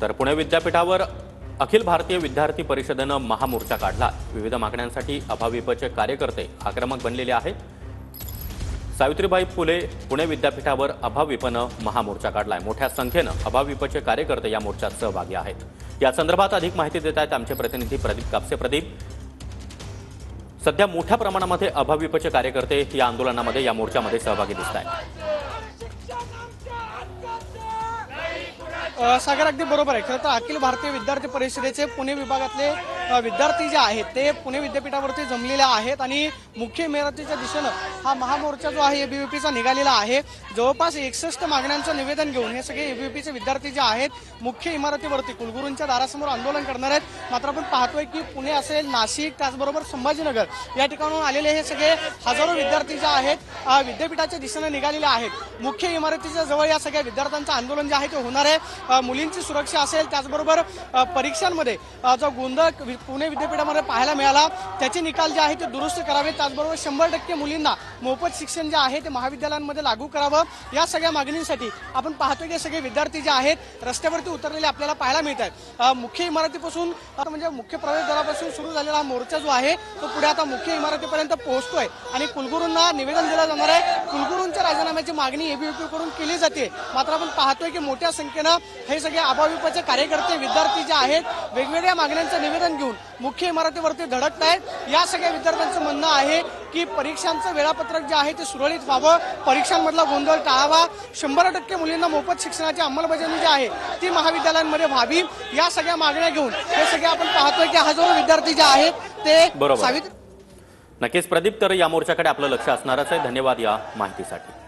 तर पुणे विद्यापीठावर अखिल भारतीय विद्यार्थी परिषदेनं महामोर्चा काढला। विविध मागण्यांसाठी अभाविपचे कार्यकर्ते आक्रमक बनलेले आहेत। सावित्रीबाई फुले पुणे विद्यापीठावर अभाविपनं महामोर्चा काढलाय। मोठ्या संख्येनं अभाविपचे कार्यकर्ते या मोर्चात सहभागी आहेत। या संदर्भात अधिक माहिती देत आहेत आमचे प्रतिनिधी प्रदीप कापसे। प्रदीप, सध्या मोठ्या प्रमाणामध्ये अभाविपचे कार्यकर्ते या आंदोलनामध्ये या मोर्चामध्ये सहभागी दिसत आहेत। सागर, अगदी बरोबर आहे। खरं तर अखिल भारतीय विद्यार्थी परिषदेचे पुणे विभागातले विद्यार्थी जे आहेत ते पुणे विद्यापीठावरती जमलेले आहेत आणि मुख्य इमारतीच्या दिशेनं हा महामोर्चा जो आहे एबीव्हीपीचा निघालेला आहे। जवळपास 61 मागण्यांचं निवेदन घेऊन हे सगळे एबीव्हीपीचे विद्यार्थी जे आहेत मुख्य इमारतीवरती कुलगुरूंच्या दारासमोर आंदोलन करणार आहेत। मात्र आपण पाहतोय की पुणे असेल, नाशिक, त्याचबरोबर संभाजीनगर या ठिकाणून आलेले हे सगळे हजारो विद्यार्थी जे आहेत विद्यापीठाच्या दिशेने निघालेले आहेत। मुख्य इमारतीच्या जवळ या सगळ्या विद्यार्थ्यांचं आंदोलन जे आहे ते होणार आहे। मुलींची सुरक्षा असेल, त्याचबरोबर परीक्षांमध्ये जो गोंधळ पुणे विद्यापीठामध्ये पाहायला मिळाला त्याचे निकाल जे आहे ते दुरुस्त करावे। त्याचबरोबर 100% मुलींना मोफत शिक्षण जे आहे ते महाविद्यालयांमध्ये लागू करावं। या सगळ्या मागणींसाठी आपण पाहतोय की सगळे विद्यार्थी जे आहेत रस्त्यावरती उतरलेले आपल्याला पाहायला मिळत आहेत। मुख्य इमारतीपासून म्हणजे मुख्य प्रवेशद्वारापासून सुरू झालेला हा मोर्चा जो आहे तो पुढे आता मुख्य इमारतीपर्यंत पोहोचतोय आणि कुलगुरूंना निवेदन दिलं जाणार आहे। कुलगुरूंच्या राजीनाम्याची मागणी एबीव्हीपी कडून केली जाते। मात्र आपण पाहतोय की मोठ्या संख्येनं हे सगळे अभाविपचे कार्यकर्ते विद्यार्थी जे आहेत वेगवेगळ्या मागण्यांचं निवेदन घेऊन मुख्य इमारतीवरती धडकत आहेत। या सगळ्या विद्यार्थ्यांचं म्हणणं आहे की परीक्षांचं वेळापत्रक जे आहे ते सुरळीत व्हावं, परीक्षांमधला गोंधळ टाळावा, 100% मुलींना मोफत शिक्षणाची अंमलबजावणी जी आहे ती महाविद्यालयांमध्ये व्हावी। या सगळ्या मागण्या घेऊन हे सगळे आपण पाहतोय की हजारो विद्यार्थी जे आहेत ते नक्कीच प्रदीप, तर या मोर्चाकडे आपलं लक्ष असणारच आहे। धन्यवाद या माहितीसाठी।